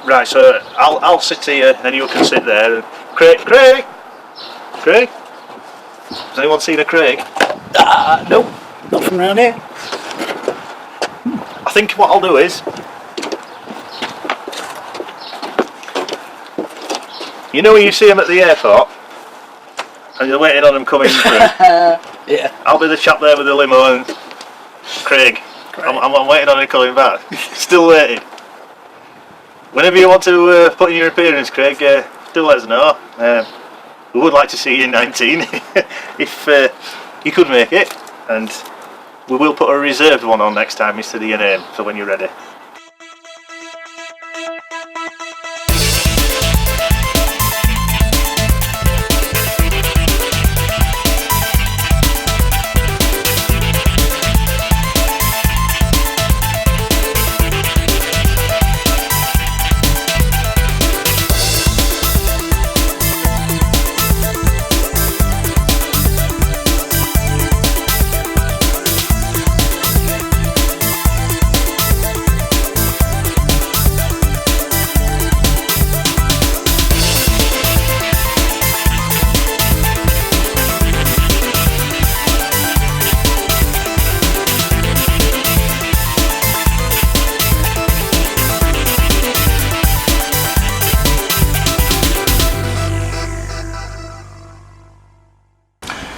Right, so I'll sit here and you can sit there. Craig! Has anyone seen a Craig? Nope, not from around here. I think what I'll do is, you know when you see them at the airport and you're waiting on them coming through? Yeah. I'll be the chap there with the limo and Craig. I'm waiting on him coming back. Still waiting. Whenever you want to put in your appearance, Craig, do let us know. We would like to see you in 19 if you could make it, and we will put a reserved one on next time instead of your name for when you're ready.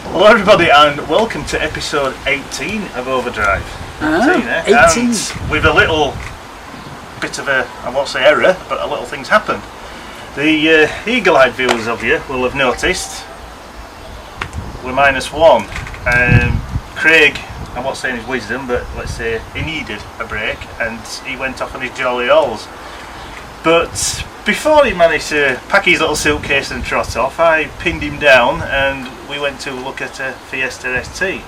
Hello everybody and welcome to episode 18 of OverDrive. 18. And with a little bit of a, I won't say error, but a little thing's happened. The eagle-eyed viewers of you will have noticed we're -1. Craig, I won't say in his wisdom, but let's say he needed a break and he went off on his jolly alls. But before he managed to pack his little suitcase and trot off, I pinned him down and we went to look at a Fiesta ST.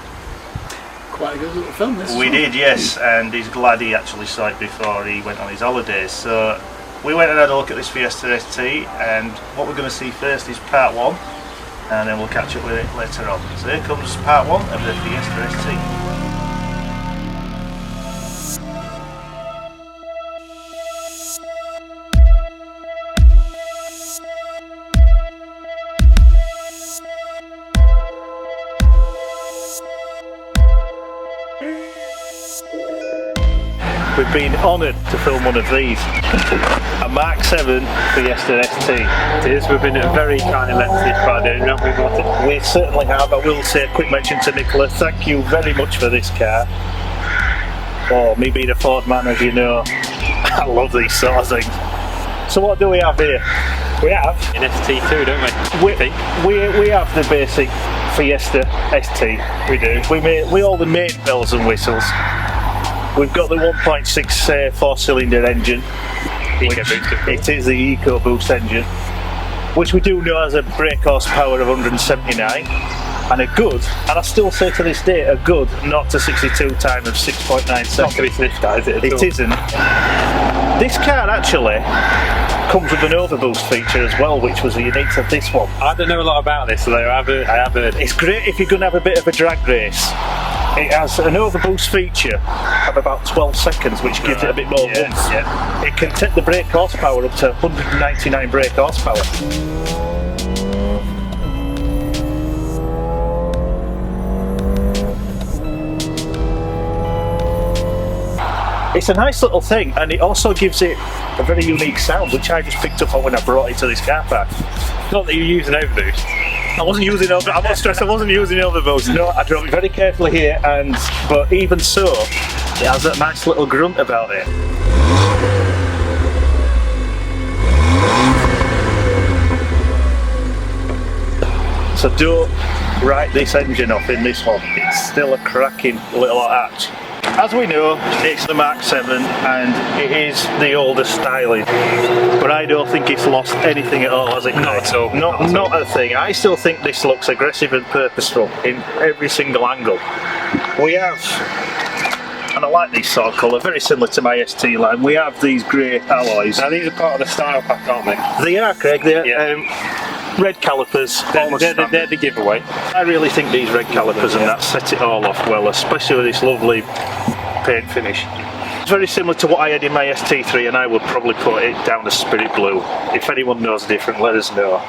Quite a good little film this. We did, yes, and he's glad he actually saw it before he went on his holidays. So we went and had a look at this Fiesta ST, and what we're going to see first is part 1, and then we'll catch up with it later on. So here comes part 1 of the Fiesta ST. We've been honoured to film one of these, a Mark 7 Fiesta ST. It is, we've been very kindly lent to this Friday, haven't we, Martin? We certainly have. I will say a quick mention to Nicola, thank you very much for this car. Oh, me being a Ford man, as you know, I love these sort of things. So what do we have here? We have an ST2, don't we? We have the basic Fiesta ST. We do. We all the main bells and whistles. We've got the 1.6 4-cylinder engine. It is the EcoBoost engine, which we do know has a brake horsepower of 179 and a good, and I still say to this day, a good 0 to 62 time of 6.9 seconds. Not to be sniffed at, is it? It isn't. This car actually comes with an overboost feature as well, which was unique to this one. I don't know a lot about this, although I have heard. It's great if you're going to have a bit of a drag race. It has an overboost feature of about 12 seconds, which gives it a bit more oomph. Yeah. It can take the brake horsepower up to 199 brake horsepower. It's a nice little thing, and it also gives it a very unique sound, which I just picked up on when I brought it to this car park. Not that you're using overboost. I wasn't using overboost. No, I drove it very carefully here, but even so, it has that nice little grunt about it. So don't write this engine off in this one. It's still a cracking little hatch. As we know, it's the Mark 7 and it is the older styling, but I don't think it's lost anything at all, has it? Not at all. Not a thing. I still think this looks aggressive and purposeful in every single angle. We have, and I like these sort of colour, very similar to my ST line, we have these grey alloys. Now these are part of the style pack, aren't they? They are, Craig. They're red calipers. They're the giveaway. I really think these red calipers and that set it all off well, especially with this lovely paint finish. It's very similar to what I had in my ST3, and I would probably put it down as Spirit Blue. If anyone knows different, let us know.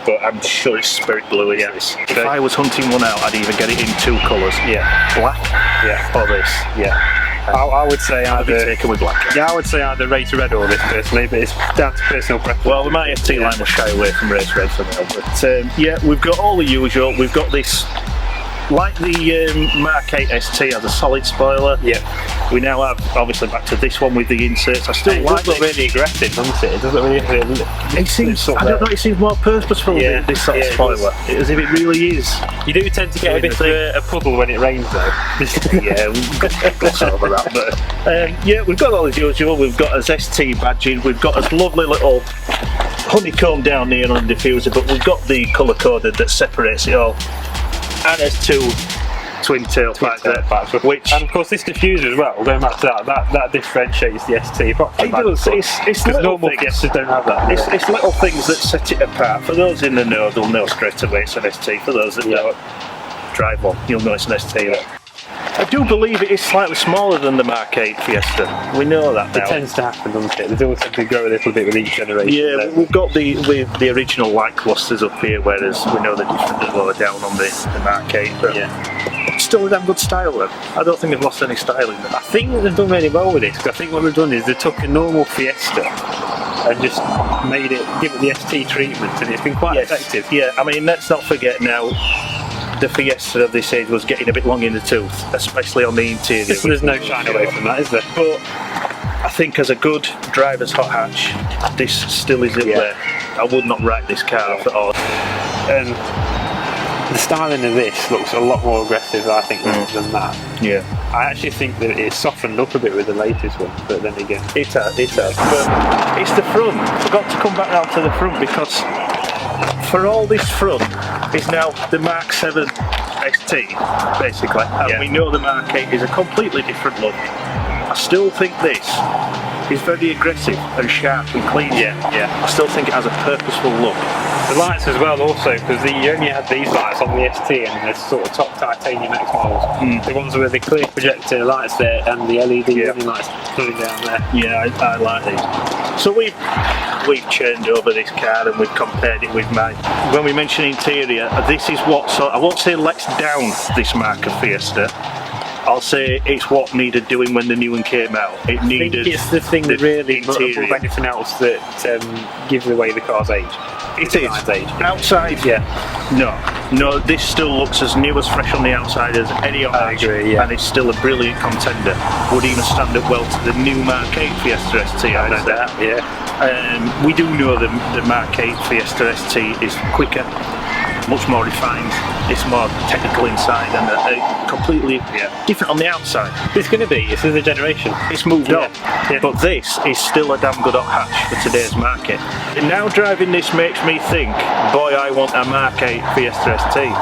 But I'm sure it's Spirit Blue. Yeah. If I was hunting one out, I'd either get it in 2 colours. Yeah. Black. Yeah. Or this. Yeah. I would say either taken with black. Yeah, I would say either race red or this personally, but it's down to personal preference. Well, with my ST line will shy away from race red for now, but yeah, we've got all the usual. We've got this, like the Mark 8 ST has a solid spoiler. Yeah. We now have, obviously, back to this one with the inserts. I still like it. It does look really aggressive, doesn't it? It doesn't really. It seems. I don't know. It seems more purposeful. Yeah. This sort of spoiler, as if it really is. You do tend to get a bit of a puddle when it rains, though. Yeah, we've got to gloss over that. But yeah, we've got all as usual. We've got as ST badging. We've got this lovely little honeycomb down here on the diffuser, but we've got the colour coded that separates it all. And there's 2 twin tailpipes there, which, and of course this diffuser as well, going back to that differentiates the ST. It does. It's the normal Fiestas don't have that. It's little things that set it apart. For those in the know, they'll know straight away it's an ST. For those that don't drive one, you'll know it's an ST. I do believe it is slightly smaller than the Mark 8 Fiesta. We know that now. It tends to happen, doesn't it? They do tend to grow a little bit with each generation. Yeah, we've got the original light clusters up here, whereas we know they're different lower down on the Mark 8. But still a damn good style though. I don't think they've lost any style in them. I think they've done really well with this, because I think what they've done is they took a normal Fiesta and just give it the ST treatment, and it's been quite effective. Yeah, I mean, let's not forget now, the Fiesta of this age was getting a bit long in the tooth, especially on the interior. There's no shying away from that, is there? But I think as a good driver's hot hatch, this still is up there. I would not write this car off at all. The styling of this looks a lot more aggressive, I think, than that. Yeah. I actually think that it's softened up a bit with the latest one, but then again... It has. But it's the front. Forgot to come back down to the front, because for all this front is now the Mark 7 ST, basically. And we know the Mark 8 is a completely different look. I still think this is very aggressive and sharp and clean. I still think it has a purposeful look. The lights as well also, because you only had these lights on the ST and the sort of top titanium X models. The ones with the clear projector lights there and the LED lights coming down there. Yeah, I like these. So we've churned over this car and we've compared it with mine. When we mention interior, this is what I won't say lets down this Mark of Fiesta. I'll say it's what needed doing when the new one came out. It needed. I think it's the thing that really, above anything else, that gives away the car's age. It is. Outside, no, this still looks as new, as fresh on the outside as any other. I agree, and it's still a brilliant contender. Would even stand up well to the new Mark 8 Fiesta ST. I'd say. We do know the Mark 8 Fiesta ST is quicker, much more refined, it's more technical inside, and completely different on the outside. It's going to be, this is a generation. It's moved on, but this is still a damn good hot hatch for today's market. And now driving this makes me think, boy, I want a Mark 8 Fiesta ST.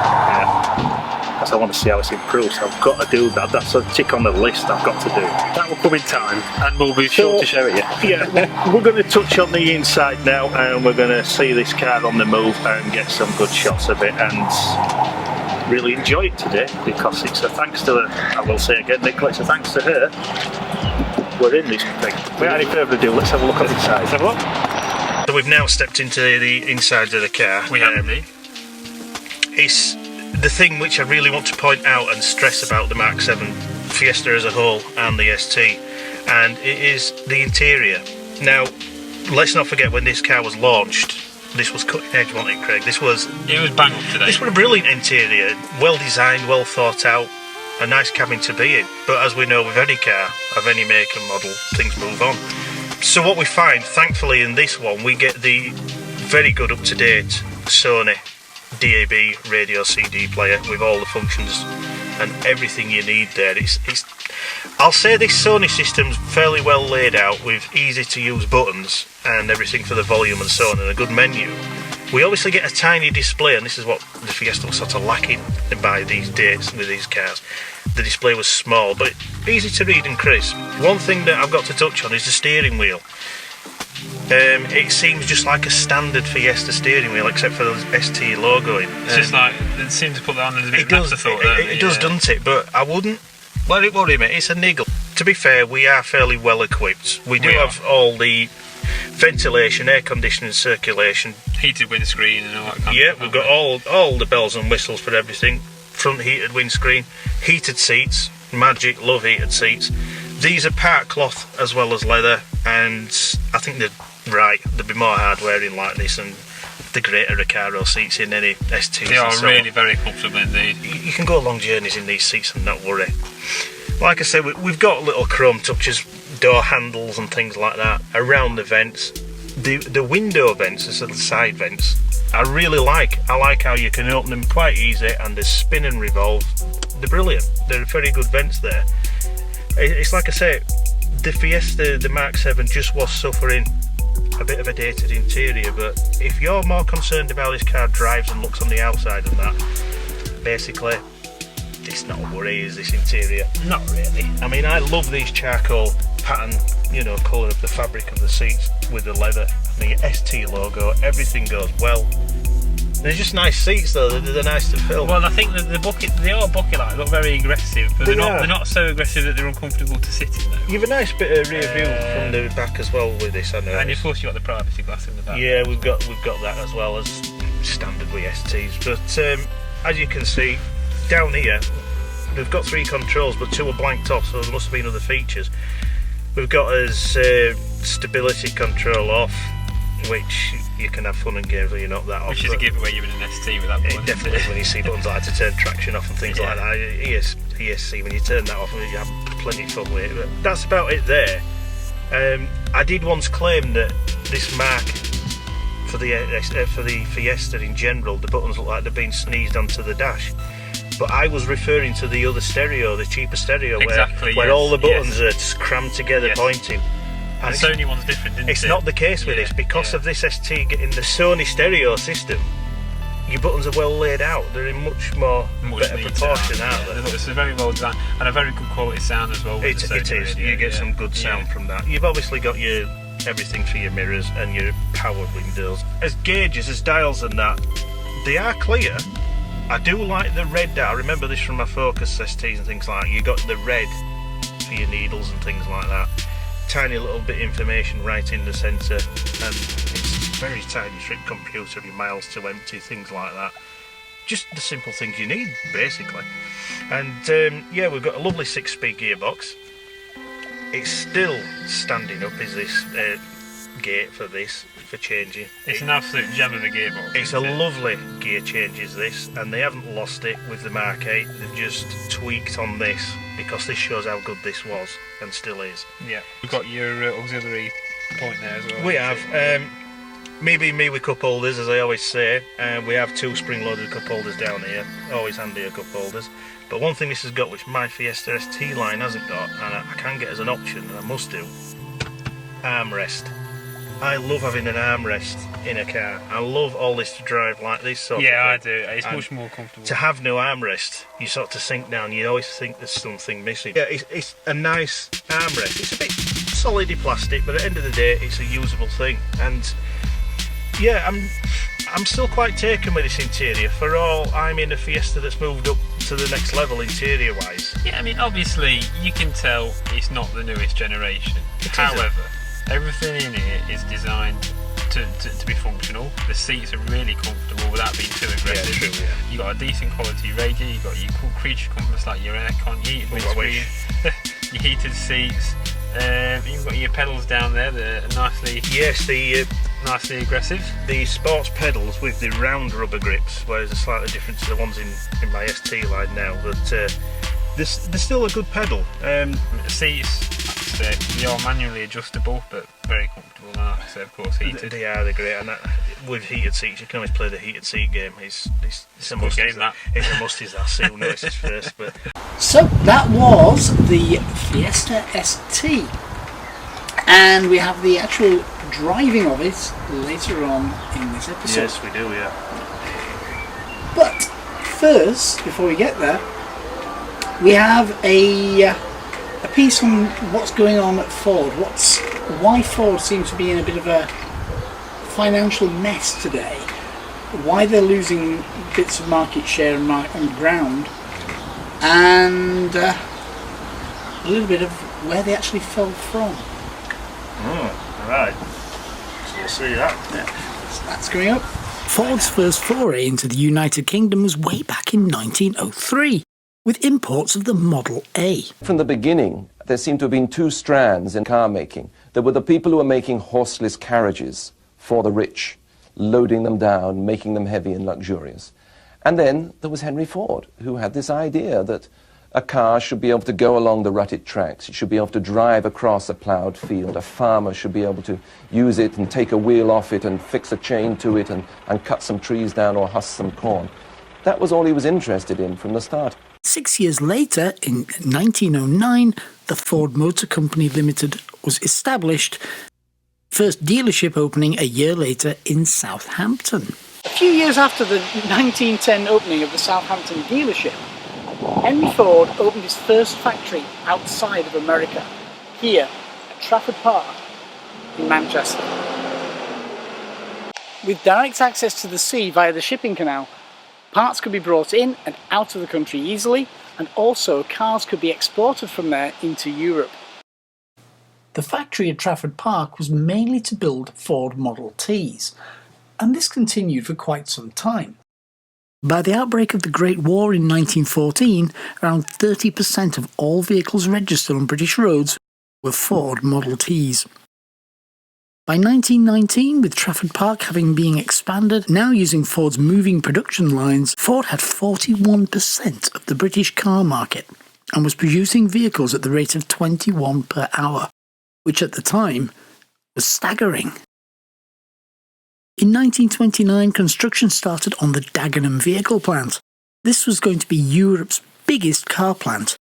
Because I want to see how it's improved, so I've got to do that. That's a tick on the list I've got to do. That will come in time, and we'll be sure to show it you. Yeah, we're going to touch on the inside now, and we're going to see this car on the move and get some good shots of it, and really enjoy it today, because it's a thanks to her. I will say again, Nicola, it's a thanks to her we're in this thing. Without any further ado, let's have a look at the inside. Let's have a look. So we've now stepped into the inside of the car. We have indeed. It's the thing which I really want to point out and stress about the Mark 7 Fiesta as a whole and the ST, and it is the interior. Now, let's not forget, when this car was launched, this was cutting edge, wasn't it, Craig? It was bang up today. This was a brilliant interior, well designed, well thought out, a nice cabin to be in. But as we know with any car of any make and model, things move on. So what we find, thankfully, in this one, we get the very good up-to-date Sony DAB radio CD player with all the functions and everything you need there. I'll say this Sony system's fairly well laid out, with easy to use buttons and everything for the volume and so on, and a good menu. We obviously get a tiny display, and this is what the Fiesta was sort of lacking by these dates with these cars. The display was small, but easy to read and crisp. One thing that I've got to touch on is the steering wheel. It seems just like a standard Fiesta steering wheel, except for the ST logo in. It's just like, it seems to put that on as a bit of an afterthought. It does, doesn't it? But I wouldn't let it worry me. It's a niggle. to be fair, we are fairly well equipped. We do have all the ventilation, air conditioning, circulation, heated windscreen and all that kind of yeah, stuff. we've got all the bells and whistles for everything. Front heated windscreen, heated seats, magic, love heated seats. These are part cloth as well as leather, and I think there'd be more hardware in like this, and the greater Recaro seats in any STs. They are really very comfortable indeed. You can go long journeys in these seats and not worry. Like I said, we've got little chrome touches, door handles and things like that around the vents. The window vents, the side vents, I really like. I like how you can open them quite easy, and they spin and revolve. They're brilliant. They're very good vents there. It's like I say, the Fiesta, the Mark 7, just was suffering a bit of a dated interior, but if you're more concerned about how this car drives and looks on the outside and that, basically, it's not a worry, is this interior? Not really. I mean, I love these charcoal pattern, colour of the fabric of the seats with the leather and the ST logo. Everything goes well. They're just nice seats though. They're nice to film. Well, I think that they are bucket-like, look very aggressive, but they're not so aggressive that they're uncomfortable to sit in though. You've a nice bit of rear view from the back as well with this, I know. And of course you've got the privacy glass in the back. Yeah, we've got that as well as standard with STs. But as you can see, down here, they've got 3 controls, but 2 are blanked off, so there must have been other features. We've got as stability control off, which you can have fun and games when you're not that off. Which is a giveaway you're in an ST with that button. Definitely when you see buttons like to turn traction off and things like that. ESC, when you turn that off, you have plenty of fun with it. But that's about it there. I did once claim that this mark for the Fiesta in general, the buttons look like they've been sneezed onto the dash. But I was referring to the other stereo, the cheaper stereo, where all the buttons are crammed together pointing. And the Sony one's different, isn't it? It's not the case with this, because of this ST getting the Sony stereo system. Your buttons are well laid out. They're in much better proportion, aren't they? It's a very well designed and a very good quality sound as well. It is. You get some good sound from that. You've obviously got your everything for your mirrors and your power windows. As gauges, as dials and that, they are clear. I do like the red. I remember this from my Focus STs and things like that. You got the red for your needles and things like that. Tiny little bit of information right in the centre, and it's a very tiny strip computer, your miles to empty, things like that. Just the simple things you need, basically. And yeah, we've got a lovely 6-speed gearbox. It's still standing up, is this gate for changing. It's an absolute gem of a gearbox. It's a lovely gear change, is this, and they haven't lost it with the Mark 8. They've just tweaked on this, because this shows how good this was and still is. Yeah, we've got your auxiliary point there as well. We have. Me with cup holders, as I always say. We have 2 spring-loaded cup holders down here. Always handy, cup holders. But one thing this has got, which my Fiesta ST line hasn't got, and I can get as an option, and I must do, armrest. I love having an armrest in a car. I love all this to drive like this sort of thing. I do. It's much more comfortable. To have no armrest, you sort of sink down. You always think there's something missing. Yeah, it's a nice armrest. It's a bit solid plastic, but at the end of the day, it's a usable thing. And yeah, I'm still quite taken with this interior. For all, I'm in a Fiesta that's moved up to the next level interior-wise. Yeah, I mean, obviously, you can tell it's not the newest generation. However, everything in here is designed to be functional. The seats are really comfortable without being too aggressive. Yeah, true, yeah. You got a decent quality radio. You got your cool creature comforts like your aircon, your heated windscreen, your heated seats. You've got your pedals down there that are nicely nicely aggressive. The sports pedals with the round rubber grips, whereas they're slightly different to the ones in my ST line now. But they're still a good pedal. The seats, they are manually adjustable, but very comfortable. And like I say, of course, heated. They're great, and with heated seats, you can always play the heated seat game. It's a must. Game, that. It's a must. Is that Sue notices first? But so that was the Fiesta ST, and we have the actual driving of it later on in this episode. yes, we do. Yeah. But first, before we get there, we have a piece on what's going on at Ford. Why Ford seems to be in a bit of a financial mess today. Why they're losing bits of market share and ground, and a little bit of where they actually fell from. Right. So we'll see that. Yeah. So that's coming up. Ford's first foray into the United Kingdom was way back in 1903, with imports of the Model A. From the beginning, there seemed to have been two strands in car making. There were the people who were making horseless carriages for the rich, loading them down, making them heavy and luxurious. And then there was Henry Ford, who had this idea that a car should be able to go along the rutted tracks. It should be able to drive across a ploughed field. A farmer should be able to use it and take a wheel off it and fix a chain to it and cut some trees down or husk some corn. That was all he was interested in from the start. 6 years later, in 1909, the Ford Motor Company Limited was established, first dealership opening a year later in Southampton. A few years after the 1910 opening of the Southampton dealership, Henry Ford opened his first factory outside of America, here at Trafford Park in Manchester. With direct access to the sea via the shipping canal, parts could be brought in and out of the country easily, and also cars could be exported from there into Europe. The factory at Trafford Park was mainly to build Ford Model Ts, and this continued for quite some time. By the outbreak of the Great War in 1914, around 30% of all vehicles registered on British roads were Ford Model Ts. By 1919, with Trafford Park having been expanded, now using Ford's moving production lines, Ford had 41% of the British car market and was producing vehicles at the rate of 21 per hour, which at the time was staggering. In 1929, construction started on the Dagenham vehicle plant. This was going to be Europe's biggest car plant.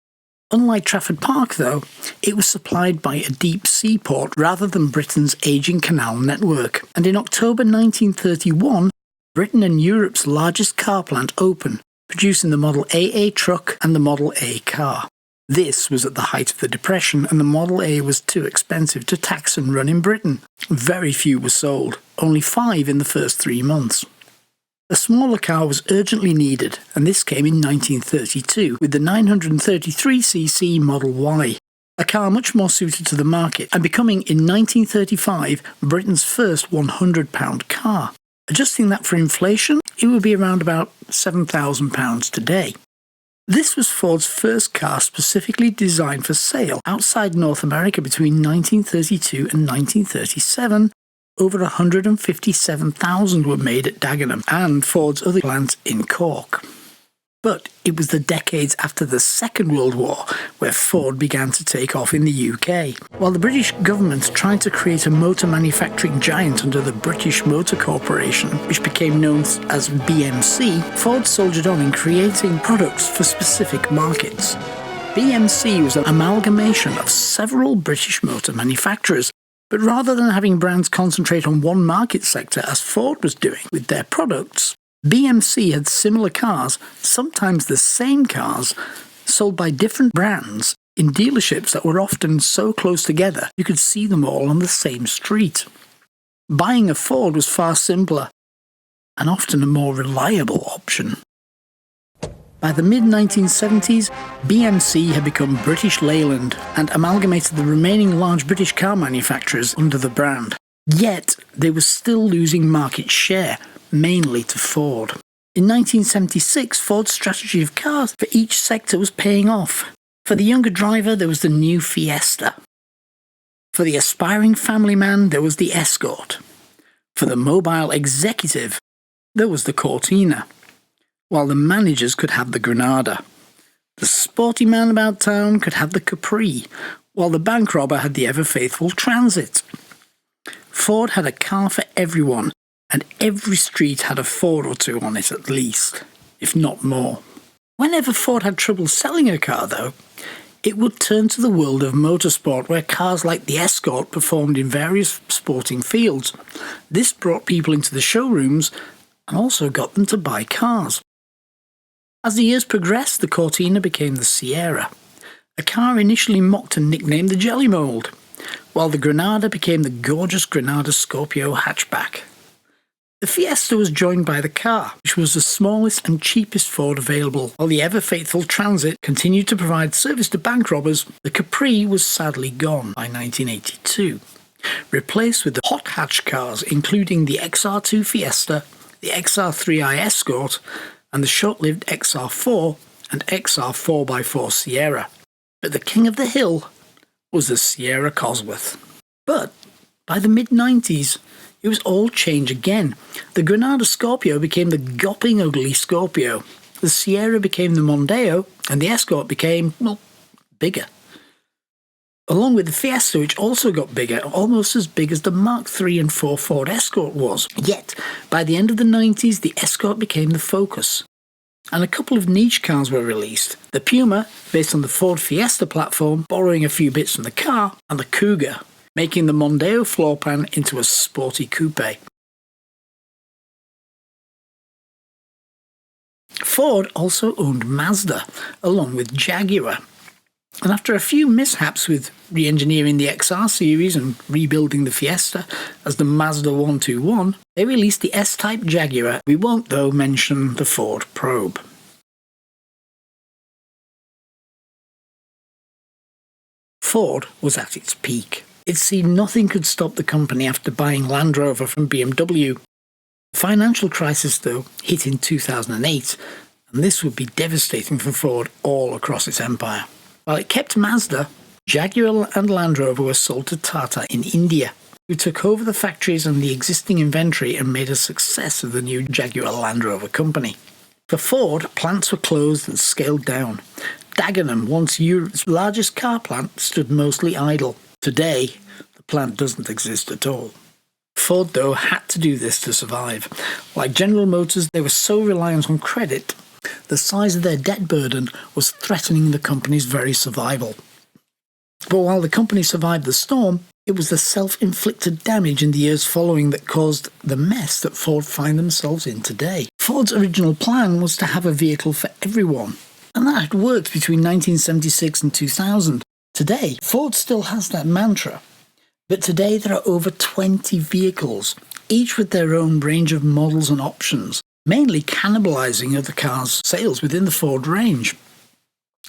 Unlike Trafford Park, though, it was supplied by a deep sea port rather than Britain's ageing canal network. And in October 1931, Britain and Europe's largest car plant opened, producing the Model AA truck and the Model A car. This was at the height of the Depression, and the Model A was too expensive to tax and run in Britain. Very few were sold, only 5 in the first 3 months. A smaller car was urgently needed, and this came in 1932 with the 933cc Model Y, a car much more suited to the market, and becoming in 1935 Britain's first £100 car. Adjusting that for inflation, it would be around about £7,000 today. This was Ford's first car specifically designed for sale outside North America between 1932 and 1937. Over 157,000 were made at Dagenham and Ford's other plant in Cork. But it was the decades after the Second World War where Ford began to take off in the UK. While the British government tried to create a motor manufacturing giant under the British Motor Corporation, which became known as BMC, Ford soldiered on in creating products for specific markets. BMC was an amalgamation of several British motor manufacturers, but rather than having brands concentrate on one market sector as Ford was doing with their products, BMC had similar cars, sometimes the same cars, sold by different brands in dealerships that were often so close together you could see them all on the same street. Buying a Ford was far simpler and often a more reliable option. By the mid-1970s, BMC had become British Leyland and amalgamated the remaining large British car manufacturers under the brand. Yet, they were still losing market share, mainly to Ford. In 1976, Ford's strategy of cars for each sector was paying off. For the younger driver, there was the new Fiesta. For the aspiring family man, there was the Escort. For the mobile executive, there was the Cortina, while the managers could have the Granada. The sporty man about town could have the Capri, while the bank robber had the ever-faithful Transit. Ford had a car for everyone, and every street had a Ford or two on it at least, if not more. Whenever Ford had trouble selling a car, though, it would turn to the world of motorsport, where cars like the Escort performed in various sporting fields. This brought people into the showrooms and also got them to buy cars. As the years progressed, the Cortina became the Sierra, a car initially mocked and nicknamed the Jelly Mold, while the Granada became the gorgeous Granada Scorpio hatchback. The Fiesta was joined by the Ka, which was the smallest and cheapest Ford available. While the ever-faithful Transit continued to provide service to bank robbers, the Capri was sadly gone by 1982, replaced with the hot hatch cars including the XR2 Fiesta, the XR3i Escort, and the short-lived XR4 and XR 4x4 Sierra. But the king of the hill was the Sierra Cosworth. But by the mid-90s, it was all change again. The Granada Scorpio became the gopping ugly Scorpio. The Sierra became the Mondeo, and the Escort became, well, bigger. Along with the Fiesta, which also got bigger, almost as big as the Mark III and IV Ford Escort was. Yet, by the end of the 90s, the Escort became the focus. And a couple of niche cars were released. The Puma, based on the Ford Fiesta platform, borrowing a few bits from the car, and the Cougar, making the Mondeo floor plan into a sporty coupe. Ford also owned Mazda, along with Jaguar. And after a few mishaps with re-engineering the XR series and rebuilding the Fiesta as the Mazda 121, they released the S-Type Jaguar. We won't, though, mention the Ford Probe. Ford was at its peak. It seemed nothing could stop the company after buying Land Rover from BMW. The financial crisis, though, hit in 2008, and this would be devastating for Ford all across its empire. While it kept Mazda, Jaguar and Land Rover were sold to Tata in India, who took over the factories and the existing inventory and made a success of the new Jaguar Land Rover company. For Ford, plants were closed and scaled down. Dagenham, once Europe's largest car plant, stood mostly idle. Today, the plant doesn't exist at all. Ford, though, had to do this to survive. Like General Motors, they were so reliant on credit, the size of their debt burden was threatening the company's very survival. But while the company survived the storm, it was the self-inflicted damage in the years following that caused the mess that Ford find themselves in today. Ford's original plan was to have a vehicle for everyone, and that had worked between 1976 and 2000. Today, Ford still has that mantra, but today there are over 20 vehicles, each with their own range of models and options, mainly cannibalizing other cars' sales within the Ford range.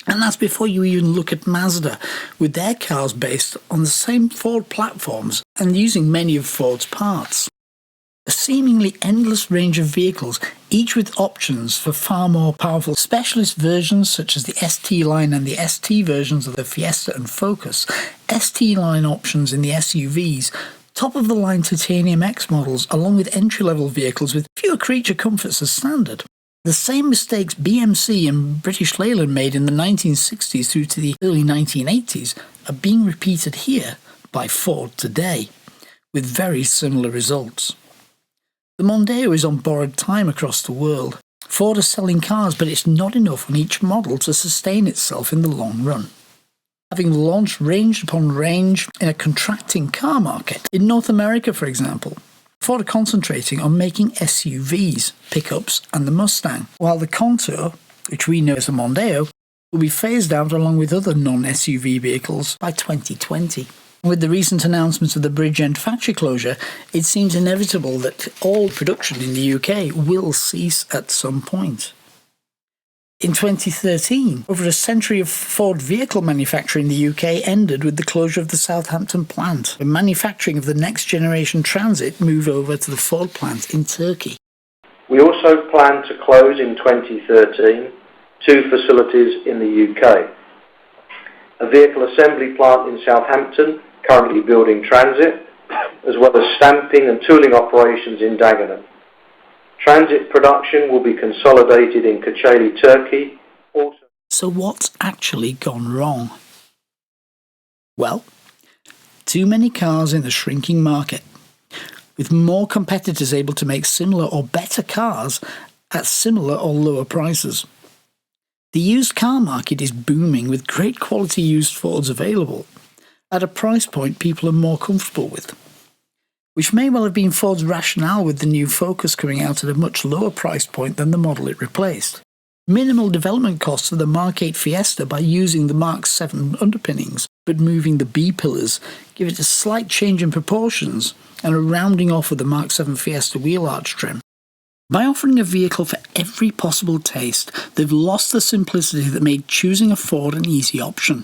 And that's before you even look at Mazda, with their cars based on the same Ford platforms and using many of Ford's parts. A seemingly endless range of vehicles, each with options for far more powerful specialist versions such as the ST line and the ST versions of the Fiesta and Focus, ST line options in the SUVs, top-of-the-line Titanium X models, along with entry-level vehicles with fewer creature comforts as standard. The same mistakes BMC and British Leyland made in the 1960s through to the early 1980s are being repeated here by Ford today, with very similar results. The Mondeo is on borrowed time across the world. Ford is selling cars, but it's not enough on each model to sustain itself in the long run. Having launched range upon range in a contracting car market, in North America for example, Ford are concentrating on making SUVs, pickups and the Mustang, while the Contour, which we know as the Mondeo, will be phased out along with other non-SUV vehicles by 2020. With the recent announcement of the Bridgend factory closure, it seems inevitable that all production in the UK will cease at some point. In 2013, over a century of Ford vehicle manufacture in the UK ended with the closure of the Southampton plant, when manufacturing of the next generation Transit moved over to the Ford plant in Turkey. We also plan to close in 2013 two facilities in the UK. A vehicle assembly plant in Southampton, currently building Transit, as well as stamping and tooling operations in Dagenham. Transit production will be consolidated in Kocaeli, Turkey. So what's actually gone wrong? Well, too many cars in a shrinking market, with more competitors able to make similar or better cars at similar or lower prices. The used car market is booming with great quality used Fords available at a price point people are more comfortable with, which may well have been Ford's rationale with the new Focus coming out at a much lower price point than the model it replaced. Minimal development costs of the Mark 8 Fiesta by using the Mark 7 underpinnings but moving the B-pillars give it a slight change in proportions and a rounding off of the Mark 7 Fiesta wheel arch trim. By offering a vehicle for every possible taste, they've lost the simplicity that made choosing a Ford an easy option.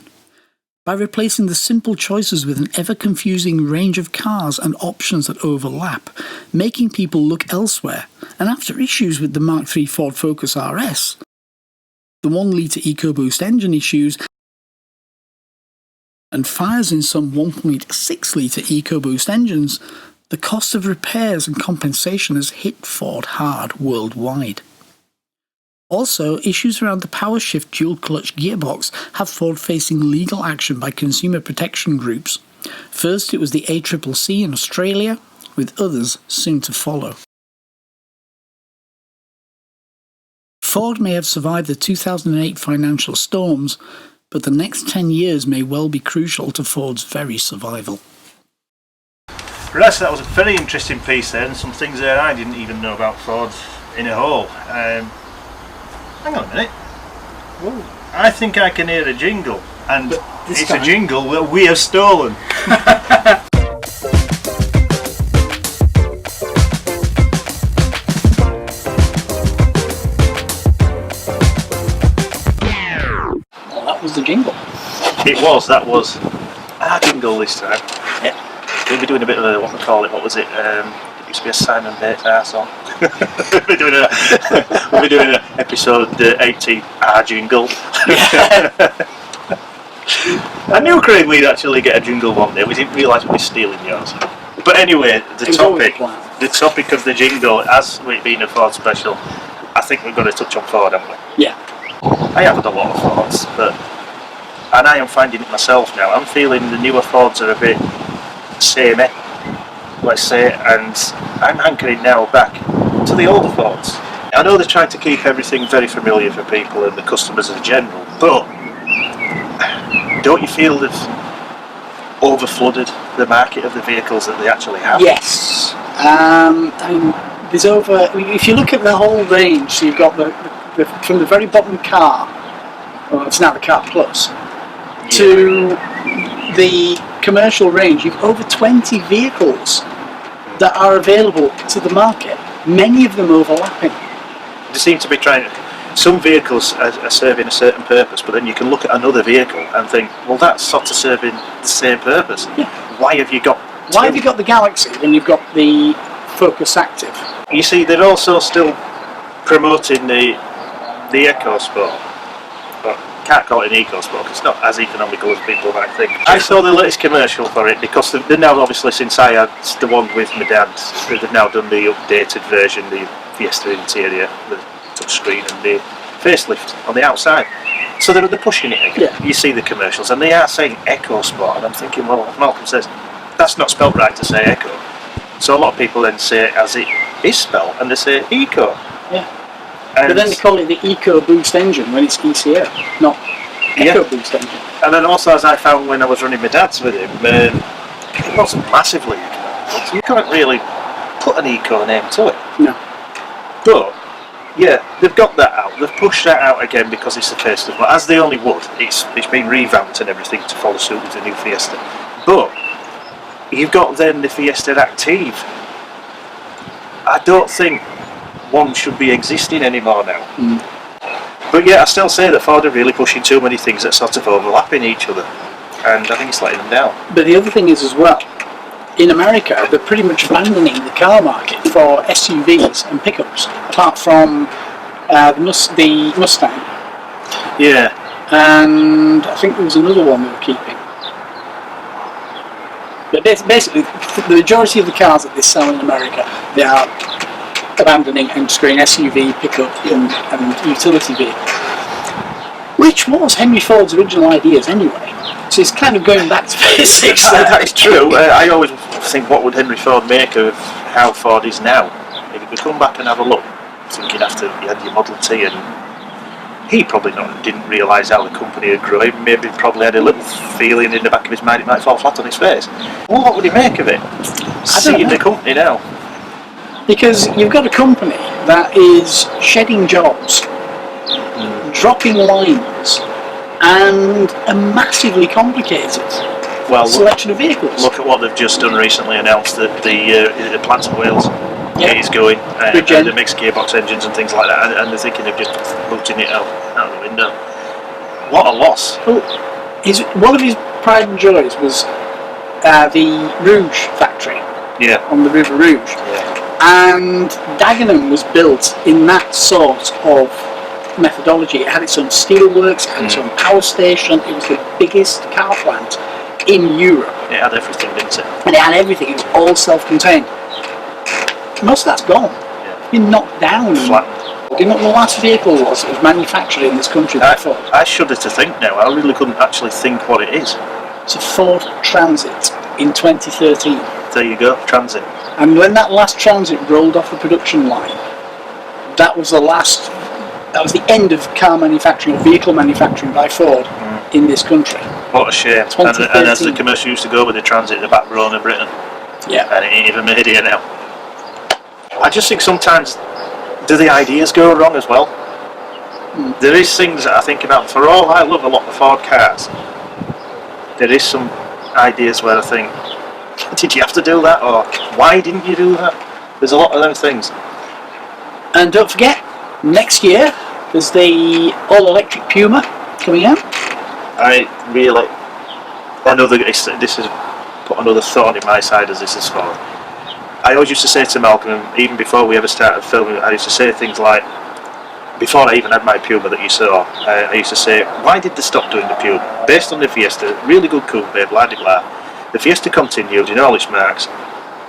By replacing the simple choices with an ever-confusing range of cars and options that overlap, making people look elsewhere, and after issues with the Mark III Ford Focus RS, the 1-litre EcoBoost engine issues, and fires in some 1.6-litre EcoBoost engines, the cost of repairs and compensation has hit Ford hard worldwide. Also, issues around the PowerShift dual-clutch gearbox have Ford facing legal action by consumer protection groups. First it was the ACCC in Australia, with others soon to follow. Ford may have survived the 2008 financial storms, but the next 10 years may well be crucial to Ford's very survival. Right, so that was a very interesting piece there, and some things there I didn't even know about Ford in a whole. Hang on a minute. Whoa. I think I can hear a jingle, and it's time, a jingle that we have stolen. Well, that was the jingle. That was our jingle this time. Yeah. We'll be doing a bit of a, what was it? It used to be a Simon Bates our song. we'll be doing an episode 18, our jingle. I knew, Craig, we'd actually get a jingle one day. We didn't realise we were stealing yours. But anyway, the topic of the jingle, as it being a Ford special, I think we've got to touch on Ford, haven't we? Yeah. I haven't a lot of Fords, and I am finding it myself now. I'm feeling the newer Fords are a bit samey, let's say, and I'm hankering now back to the older Fords. I know they're trying to keep everything very familiar for people and the customers in general, but don't you feel they've over-flooded the market of the vehicles that they actually have? Yes. There's over, if you look at the whole range, so you've got the from the very bottom car, well, it's now the Car Plus, to the commercial range, you've over 20 vehicles that are available to the market, many of them overlapping. They seem to be trying, some vehicles are serving a certain purpose, but then you can look at another vehicle and think, well, that's sort of serving the same purpose. Yeah. Why have you got the Galaxy when you've got the Focus Active? You see, they're also still promoting the EcoSport. But can't call it an EcoSport, it's not as economical as people might think. I saw the latest commercial for it because they're now, obviously, since I had the one with my dad, they've now done the updated version, the Fiesta interior, the touchscreen and the facelift on the outside. So they're pushing it again. Yeah. You see the commercials and they are saying EcoSport, and I'm thinking, well, Malcolm says that's not spelt right to say Eco. So a lot of people then say it as it is spelt and they say Eco. Yeah. But then they call it the EcoBoost engine when it's ECO, not EcoBoost engine. And then also, as I found when I was running my dad's with him, it wasn't massively economical. So you can't really put an Eco name to it. No. But yeah, they've got that out. They've pushed that out again because it's the first of all. As they only would. It's been revamped and everything to follow suit with the new Fiesta. But you've got then the Fiesta Active. I don't think one should be existing anymore now. But yeah, I still say that Ford are really pushing too many things that sort of overlapping each other, and I think it's letting them down. But the other thing is as well, in America they're pretty much abandoning the car market for SUVs and pickups, apart from the Mustang. Yeah. And I think there was another one they were keeping. But basically, the majority of the cars that they sell in America, they are abandoning and just going SUV, pickup and utility vehicle, which was Henry Ford's original ideas anyway, so it's kind of going back to basics. That is true. I always think, what would Henry Ford make of how Ford is now? If you could come back and have a look, thinking after you had your Model T, and he probably didn't realise how the company had grown, maybe probably had a little feeling in the back of his mind it might fall flat on his face. Well, what would he make of it? Seeing the company now. Because you've got a company that is shedding jobs, dropping lines, and a massively complicated selection of vehicles. Look at what they've just done recently, announced that the plants in Wales is going, the mixed gearbox engines and things like that, and they're thinking of just booting it out the window. What a loss. Well, one of his pride and joys was the Rouge factory on the River Rouge. Yeah. And Dagenham was built in that sort of methodology. It had its own steelworks, it had its own power station. It was the biggest car plant in Europe. It had everything, didn't it? And it had everything. It was all self-contained. Most of that's gone. Yeah. Been knocked down. Flattened. Do you know what the last vehicle was that was manufactured in this country by Ford? I shudder to think now. I really couldn't actually think what it is. It's a Ford Transit in 2013. There you go, Transit. And when that last Transit rolled off the production line, that was the end of car manufacturing, or vehicle manufacturing by Ford in this country. What a shame. And as the commercial used to go with the Transit in the back row of Britain. Yeah. And it ain't even made here now. I just think sometimes, do the ideas go wrong as well? There is things that I think about. For all I love a lot of Ford cars, there is some ideas where I think, did you have to do that, or why didn't you do that? There's a lot of those things. And don't forget, next year there's the all-electric Puma coming out. I know this has put another thorn in my side as this is Ford. I always used to say to Malcolm, even before we ever started filming, I used to say things like, before I even had my Puma that you saw, I used to say, why did they stop doing the Puma? Based on the Fiesta, really good coupe, blah de blah. The Fiesta continued in all its marks.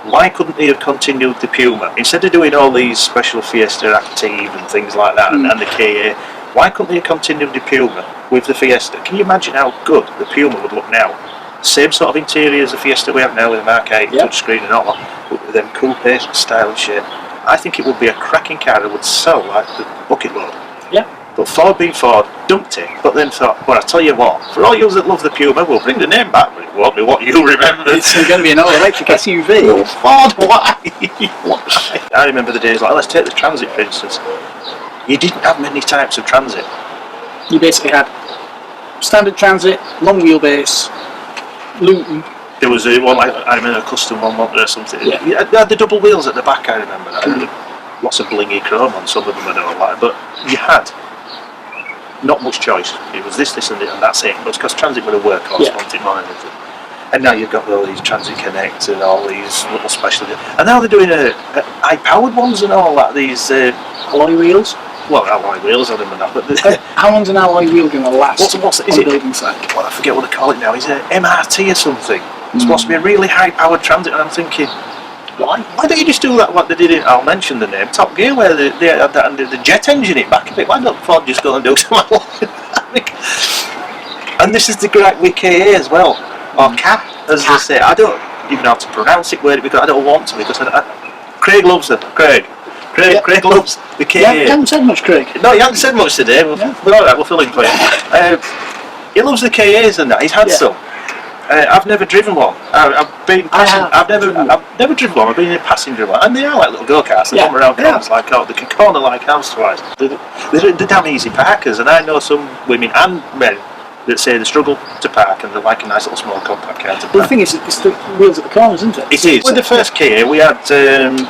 Why couldn't they have continued the Puma? Instead of doing all these special Fiesta Active and things like that, and the KA, why couldn't they have continued the Puma with the Fiesta? Can you imagine how good the Puma would look now? Same sort of interior as the Fiesta we have now with the Mark 8 touchscreen and all that, but with them coupe style and shape. I think it would be a cracking car that would sell like the bucket load. Yeah. But Ford being Ford, dumped it, but then thought, well, I tell you what, for all you that love the Puma, we'll bring the name back, but it won't be what you remember. It's going to be an all-electric SUV. Oh, Ford, why? I remember the days like, let's take the Transit for instance. You didn't have many types of Transit. You basically had standard Transit, long wheelbase, Luton. There was one, I remember a custom one or something. Yeah. They had the double wheels at the back, I remember that. Lots of blingy chrome on some of them, I don't like, but you had not much choice. It was this and that's it. But because Transit were a workhorse, wanted more than anything. And now you've got all these Transit Connect and all these little special. And now they're doing high-powered ones and all that. These alloy wheels. Well, alloy wheels on them and that. But how long's an alloy wheel going to last? What's on the building site? Well, I forget what they call it now. Is it MRT or something? It's supposed to be a really high-powered Transit, and I'm thinking, why don't you just do that? What they did in, I'll mention the name, Top Gear, where they had the jet engine in back of it. Why don't Ford just go and do something like that? And this is the great with KA as well, or CA, as they say. I don't even know how to pronounce it, because I don't want to, because Craig loves them. Craig loves the KA. You haven't said much, Craig. No, you haven't said much today. We're alright, we'll fill in for you. He loves the KAs and that. He's had some. I've never driven one. I've never driven one. I've been in a passenger one, and they are like little go-karts. They come around corners like they can corner like house-wise. They're damn easy parkers, and I know some women and men that say they struggle to park and they like a nice little small compact car to park. Well, the thing is, it's the wheels at the corners, isn't it? It is. With the first Kia, we had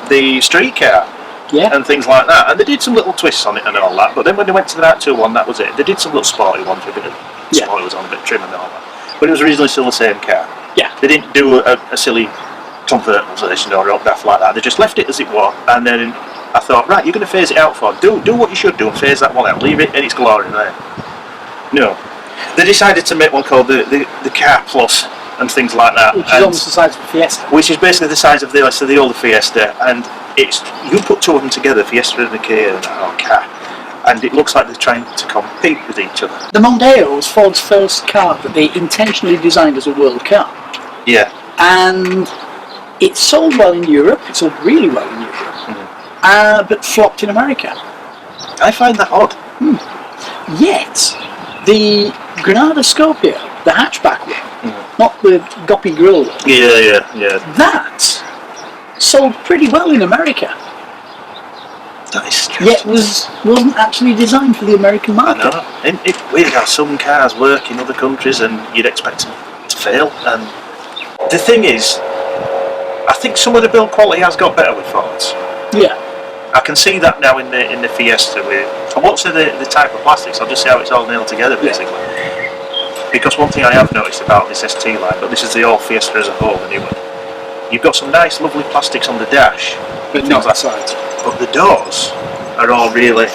the street car. And things like that, and they did some little twists on it and all that. But then when they went to the Mark II one, that was it. They did some little sporty ones with a bit of sporty was on, a bit trim and all that. But it was originally still the same car. Yeah. They didn't do a silly convertible version or updraft like that. They just left it as it was, and then I thought, right, you're going to phase it out for. Do what you should do and phase that one out. Leave it in its glory there. No. They decided to make one called the Car Plus and things like that. Which is almost the size of the Fiesta. Which is basically the size of the older Fiesta, and you put two of them together, Fiesta and the Kia car, and it looks like they're trying to compete with each other. The Mondeo was Ford's first car that they intentionally designed as a world car. Yeah. And it sold well in Europe, it sold really well in Europe, but flopped in America. I find that odd. Yet, the Granada Scorpio, the hatchback one, not the Goppy Grill one, that sold pretty well in America. That is strange. Yet wasn't actually designed for the American market. I know. And it weird how some cars work in other countries and you'd expect them to fail. And the thing is, I think some of the build quality has got better with Fords. Yeah. I can see that now in the Fiesta. I won't say the type of plastics, I'll just say how it's all nailed together basically. Yeah. Because one thing I have noticed about this ST line, but this is the old Fiesta as a whole, the new one, you've got some nice lovely plastics on the dash. But not that side. But the doors are all really,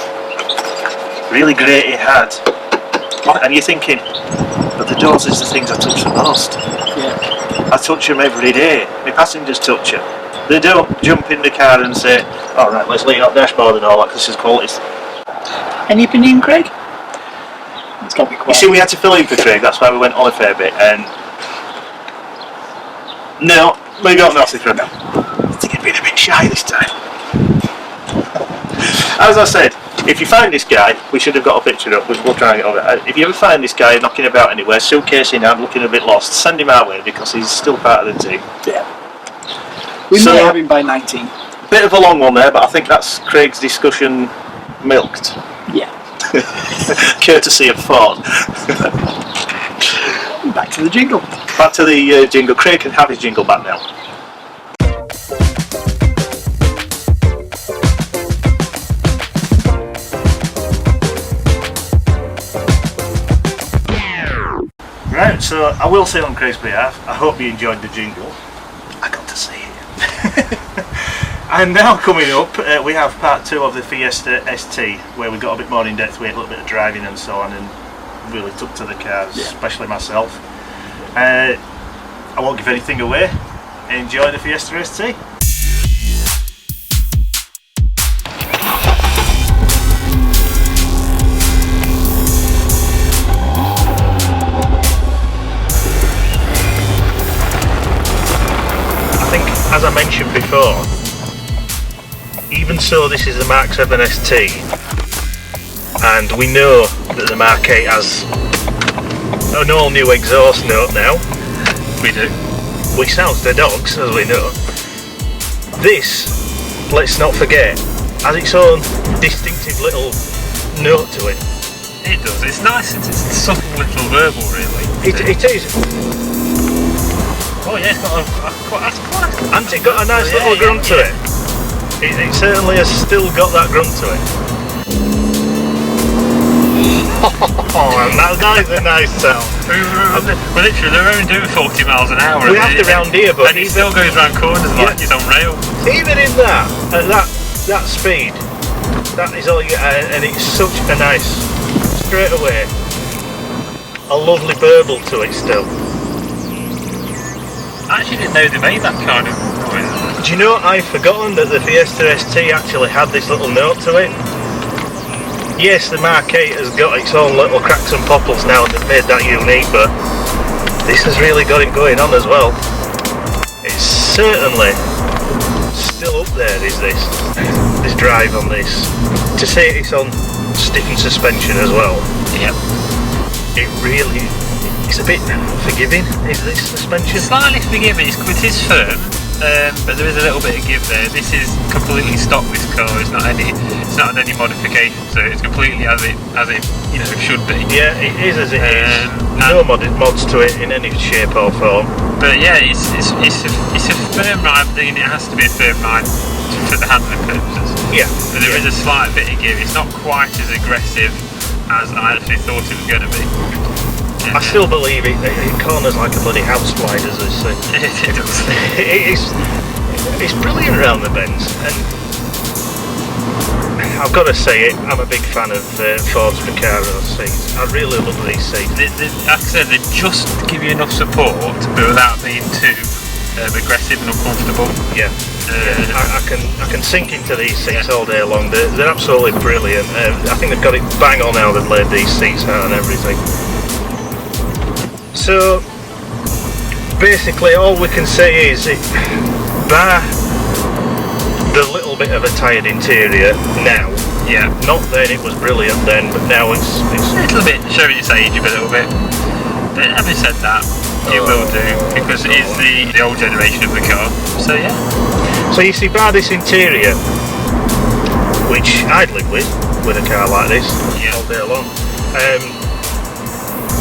really great hard. And you're thinking, but the doors is the things I touch the most. Yeah. I touch them every day. My passengers touch them. They don't jump in the car and say, all right, let's lean up dashboard and all that, because this is quality. Any opinion, Craig? It's got to be You quiet. see, we had to fill in for Craig, that's why we went on a fair bit, and no, we got nothing from him. I think he'd been a bit shy this time. As I said, if you find this guy, we should have got a picture up, we'll try and get over it. If you ever find this guy knocking about anywhere, suitcase in hand, looking a bit lost, send him our way, because he's still part of the team. Yeah. We So- may have him by 19. Bit of a long one there, but I think that's Craig's discussion milked. Yeah. Courtesy of Ford. Back to the jingle. Back to the jingle. Craig can have his jingle back now. Right, so I will say on Craig's behalf, I hope you enjoyed the jingle. I got to see it. And now coming up, we have part 2 of the Fiesta ST, where we got a bit more in depth, we had a little bit of driving and so on, and really took to the cars, especially myself. I won't give anything away. Enjoy the Fiesta ST. I think, as I mentioned before, even so this is the Mark 7 ST, and we know that the Mark 8 has an all new exhaust note now. We do. Which sounds to dogs, as we know. This, let's not forget, has its own distinctive little note to it. It does. It's nice. It's a subtle little verbal, really. It is. Oh yeah, it's got that's quite. Hasn't it got a nice little grunt to it? It certainly has still got that grunt to it. Oh, and that's a nice sound. Well, literally, they're only doing 40 miles an hour. We have to round here, but and it still goes round corners like it's on rails. Even in that, at that speed, that is all you get, and it's such a nice, straight away, a lovely burble to it still. I actually didn't know they made that kind of noise. Do you know, I've forgotten that the Fiesta ST actually had this little note to it. Yes, the Mark 8 has got its own little cracks and popples now that made that unique, but this has really got it going on as well. It's certainly still up there, is this drive on this. To say it's on stiffened suspension as well. Yep. It really, it's a bit forgiving, is this suspension? Slightly forgiving, it is firm, but there is a little bit of give there. This is completely stock, this car, it's not any modification, so it's completely as it should be. Yeah, it is as it is. No mods to it in any shape or form. But yeah, it's a firm ride, and it has to be a firm ride for the handling purposes. Yeah. But there is a slight bit of give. It's not quite as aggressive as I actually thought it was going to be. I still believe it corners like a bloody house slide, as they say. It does. It's brilliant around the bends, and I've got to say it, I'm a big fan of Ford's Recaro seats. I really love these seats. Like I said, they just give you enough support, but without being too aggressive and uncomfortable. Yeah. I can sink into these seats all day long. They're absolutely brilliant. I think they've got it bang on how they've laid these seats out and everything. So basically all we can say is bar the little bit of a tired interior now. Yeah. Not then it was brilliant then, but now it's a little bit showing its age a little bit. But having said that, it will do, because it is the old generation of the car. So yeah. So you see, bar this interior, which I'd live with a car like this all day long.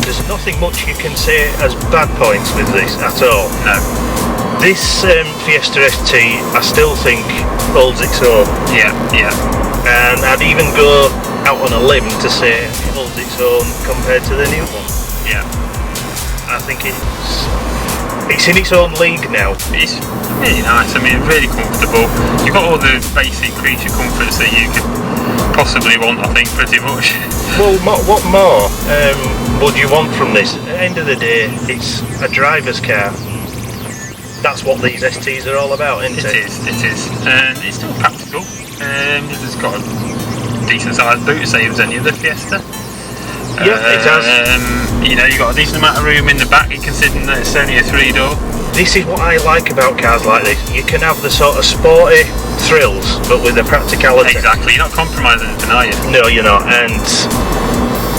There's nothing much you can say as bad points with this at all. No. This Fiesta ST, I still think holds its own. Yeah. And I'd even go out on a limb to say it holds its own compared to the new one. Yeah. I think it's in its own league now. It's really nice. I mean, really comfortable. You've got all the basic creature comforts that you could possibly want, I think, pretty much. Well, what more would you want from this? At the end of the day, it's a driver's car. That's what these STs are all about, isn't it? It is. And it's still practical. It's got a decent sized boot, same as any other Fiesta. Yeah, it has. You've got a decent amount of room in the back, considering that it's only a 3-door. This is what I like about cars like this. You can have the sort of sporty thrills, but with the practicality. Exactly, you're not compromising anything, are you? No, you're not. And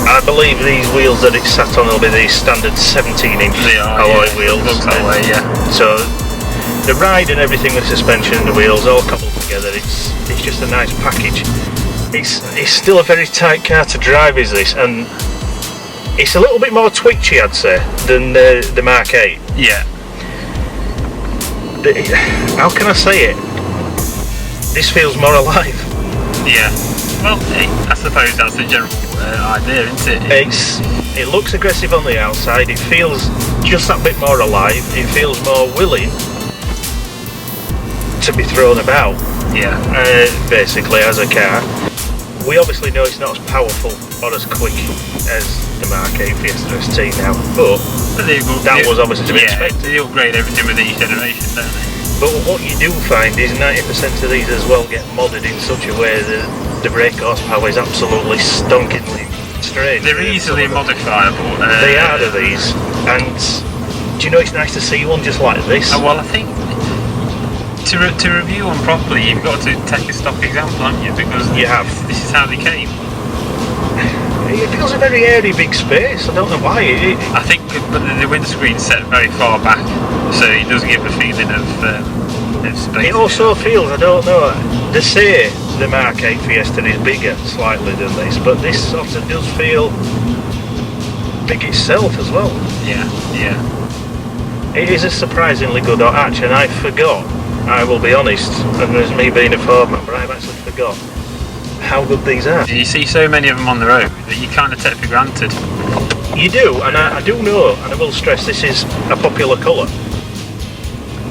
I believe these wheels that it's sat on will be the standard 17-inch alloy wheels. Looks that way, yeah. So the ride and everything with suspension and the wheels all coupled together, it's just a nice package. It's still a very tight car to drive, is this, and it's a little bit more twitchy, I'd say, than the Mark 8. Yeah. How can I say it? This feels more alive. Yeah. Well, I suppose that's the general idea, isn't it? It looks aggressive on the outside. It feels just that bit more alive. It feels more willing to be thrown about. Yeah. Basically, as a car. We obviously know it's not as powerful or as quick as the Mark 8 Fiesta ST now, but that was obviously to be expected. They upgrade everything with each generation, don't they? But what you do find is 90% of these as well get modded in such a way that the brake horsepower is absolutely stonkingly strange. They're easily modifiable. They are these, and do you know it's nice to see one just like this? Well, I think to review one properly, you've got to take a stock example, haven't you? Because this is how they came. It feels a very airy big space. I don't know why. I think the windscreen's set very far back, so it does give a feeling of space. It also feels, I don't know, they say the Mark 8 Fiesta is bigger slightly than this, but this sort of does feel big itself as well. Yeah. It is a surprisingly good hatch, and I forgot, I will be honest, and there's me being a Ford man, but I've actually forgot how good these are. You see so many of them on the road that you kind of take for granted. You do, and I do know, and I will stress this is a popular colour,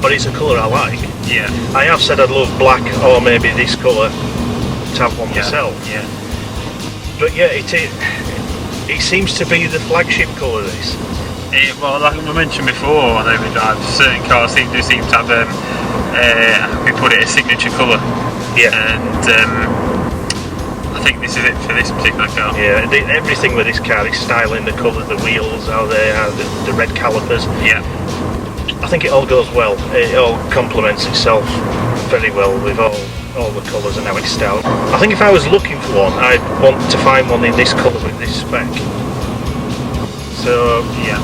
but it's a colour I like. Yeah. I have said I'd love black or maybe this colour to have one myself. Yeah. But yeah, it seems to be the flagship colour, this. Well, like I mentioned before on OverDrive, certain cars seem to have how we put it, a signature colour. Yeah. And I think this is it for this particular car. Yeah, everything with this car is styling, the colour, the wheels, how they are, the red calipers. Yeah. I think it all goes well. It all complements itself very well with all the colours and how it's styled. I think if I was looking for one, I'd want to find one in this colour with this spec. So yeah.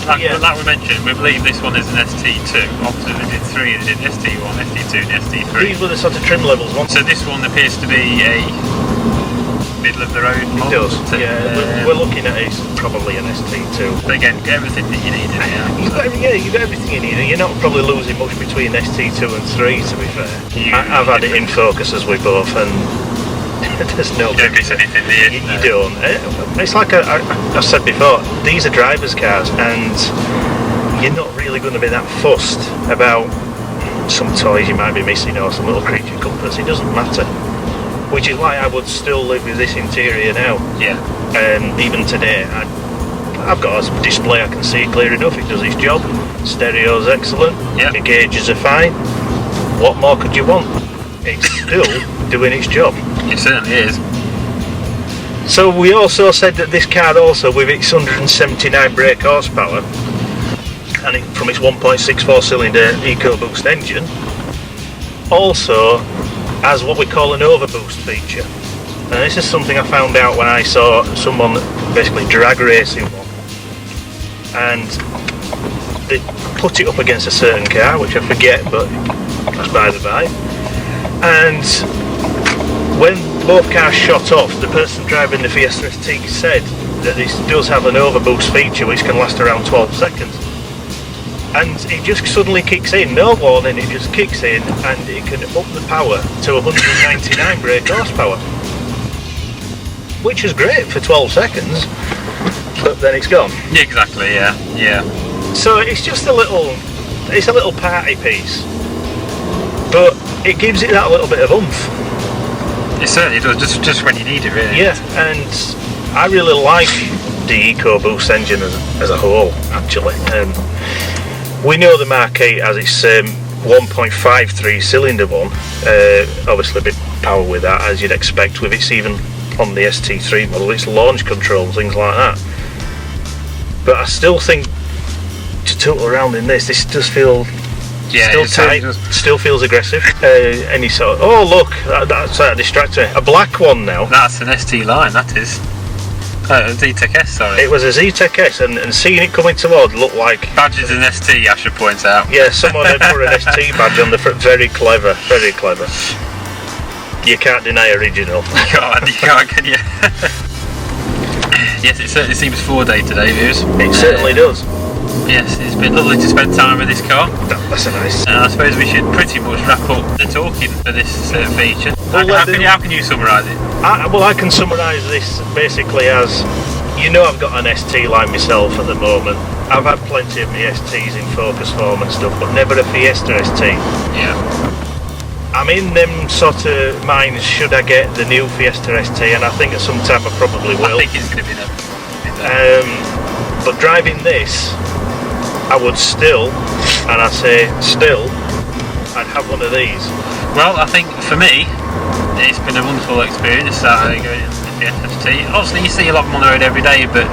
Like we mentioned, we believe this one is an ST2. Obviously they did 3, they did ST1, ST2 and ST3. These were the sort of trim levels. So this one appears to be a middle of the road model. It does, yeah. We're looking at it's probably an ST2. But again, everything that you need in here. You've got everything you need. You're not probably losing much between ST2 and 3, to be fair. I've had it in focus as we both, and there's no. You don't miss anything there. You don't. It's like I said before, these are drivers' cars, and you're not really going to be that fussed about some toys you might be missing or some little creature comforts. It doesn't matter. Which is why I would still live with this interior now. Yeah. And even today, I've got a display I can see clear enough. It does its job. Stereo's excellent. Yeah. The gauges are fine. What more could you want? It's still doing its job. It certainly is. So we also said that this car also, with its 179 brake horsepower and from its 1.64 cylinder EcoBoost engine, also has what we call an overboost feature. And this is something I found out when I saw someone basically drag racing one, and they put it up against a certain car, which I forget, but that's by the by, and when both cars shot off, the person driving the Fiesta ST said that this does have an overboost feature which can last around 12 seconds. And it just suddenly kicks in, no warning, it just kicks in, and it can up the power to 199 brake horsepower. Which is great for 12 seconds, but then it's gone. Yeah, exactly, yeah. So it's just a little party piece, but it gives it that little bit of oomph. It certainly does, just when you need it, really. Yeah, and I really like the EcoBoost engine as a whole, actually. We know the Mark 8 has its 1.53 cylinder one, obviously a bit power with that, as you'd expect with its even on the ST3 model, its launch control, things like that. But I still think to total around in this does feel still tight, still feels aggressive. Any sort of, oh look, that's a distractor. A black one now. That's an ST line, that is. Z-Tech S, sorry. It was a Z-Tech S, and seeing it coming toward looked like... Badges an ST, I should point out. Yeah, someone had put an ST badge on the front. Very clever, very clever. You can't deny original. You can't, can you? Yes, it certainly seems 4-day today, viewers. It certainly does. Yes, it's been lovely to spend time with this car. That's a nice. And I suppose we should pretty much wrap up the talking for this feature. Well, how can you summarise it? I can summarise this basically as, you know, I've got an ST line myself at the moment. I've had plenty of my STs in Focus Home and stuff, but never a Fiesta ST. Yeah. I'm in them sort of minds, should I get the new Fiesta ST, and I think at some time I probably will. I think it's going to be there. But driving this, I would still, and I say still, I'd have one of these. Well, I think for me, it's been a wonderful experience going in the Fiesta ST. Obviously, you see a lot of them on the road every day, but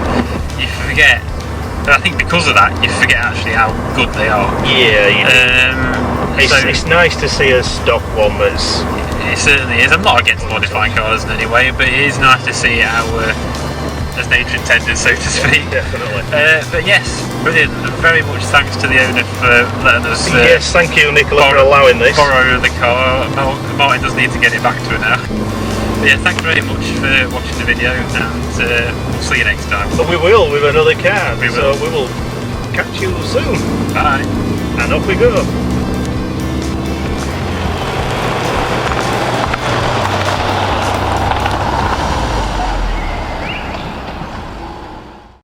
you forget. And I think because of that, you forget actually how good they are. Yeah, you do. It's nice to see a stock one that's... It certainly is. I'm not against modifying cars in any way, but it is nice to see how, as nature intended, so to speak. Definitely. But yes, brilliant. Very much thanks to the owner for letting us... yes, thank you, Nicola, for allowing this. Borrow the car. Martin does need to get it back to her now. But yeah, thanks very much for watching the video, and we'll see you next time. But we will, with another car. So we will catch you soon. Bye. And off we go.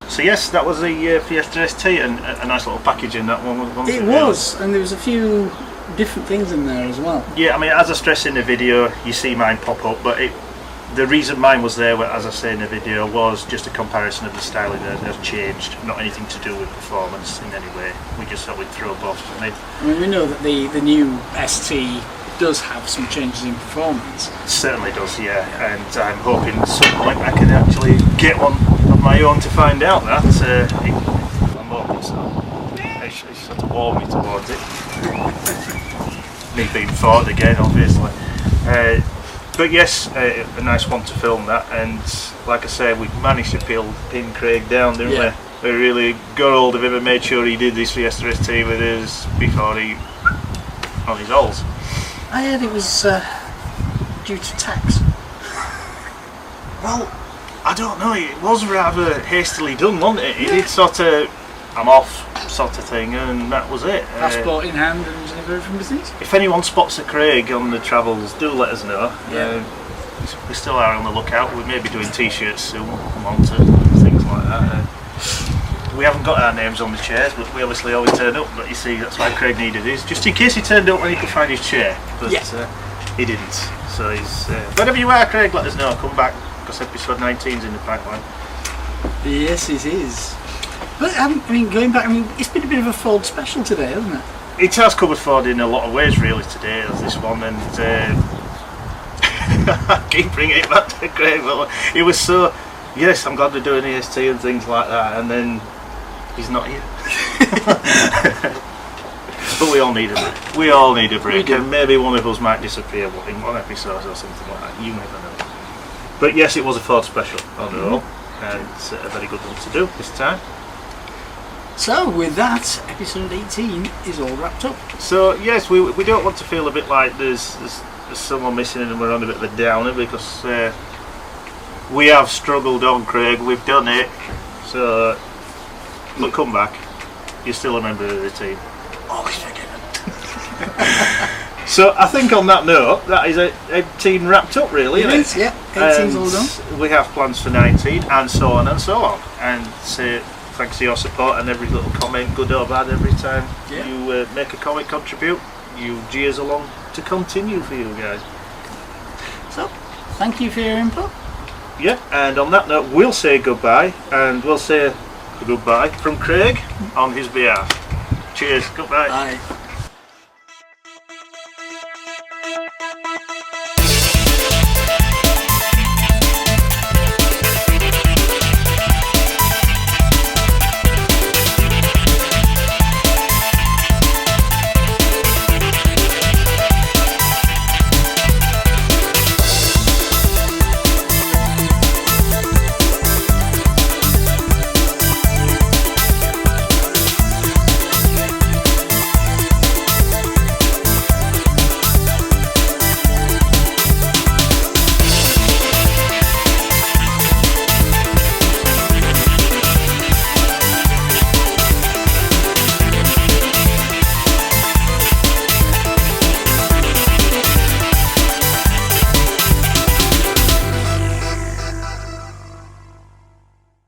So yes, that was the Fiesta ST, and a nice little package in that one. It was, and there was a few different things in there as well. Yeah, I mean, as I stress in the video, you see mine pop up, but the reason mine was there, as I say in the video, was just a comparison of the styling that has changed, not anything to do with performance in any way. We just thought we'd throw both of them in. I mean, we know that the new ST does have some changes in performance. It certainly does, yeah, and I'm hoping at some point I can actually get one of my own to find out that. I'm hoping so. It's sort of warmed me towards it. Me being Ford again, obviously. But yes, a nice one to film that, and like I say, we managed to pin Craig down, didn't we? We really got hold of him and made sure he did this Fiesta ST with us before he on his alls. I heard it was due to tax. Well, I don't know, it was rather hastily done, wasn't it? It did sort of, I'm off sort of thing, and that was it. Passport in hand and everything with these. If anyone spots a Craig on the travels, do let us know. Yeah. We still are on the lookout. We may be doing t-shirts soon, we'll come on to things like that. We haven't got our names on the chairs, but we obviously always turn up, but you see, that's why Craig needed his, just in case he turned up when he could find his chair, but he didn't. So he's, wherever you are, Craig, let us know, come back, because episode 19's in the pipeline. Yes, it is. But I mean, going back, it's been a bit of a Ford special today, hasn't it? It has covered Ford in a lot of ways, really, today, as this one, and I keep bringing it back to Craig, but it was so, yes, I'm glad we're doing EST and things like that, and then he's not here. But we all need a break. We all need a break, and maybe one of us might disappear in one episode or something like that. You never know. But yes, it was a Ford special on the whole, and it's a very good one to do this time. So with that, episode 18 is all wrapped up. So yes, we don't want to feel a bit like there's there's someone missing and we're on a bit of a downer because we have struggled on, Craig. We've done it. So, but come back. You're still a member of the team. Always forgiven. So I think on that note, that is 18 wrapped up, really. It is, yeah. 18's all done. We have plans for 19, and so on and so on. And say thanks to your support and every little comment, good or bad, every time you make a comment contribute, you jeers along to continue for you guys. So, thank you for your input. Yeah, and on that note, we'll say goodbye, and we'll say goodbye from Craig on his behalf. Cheers, goodbye. Bye.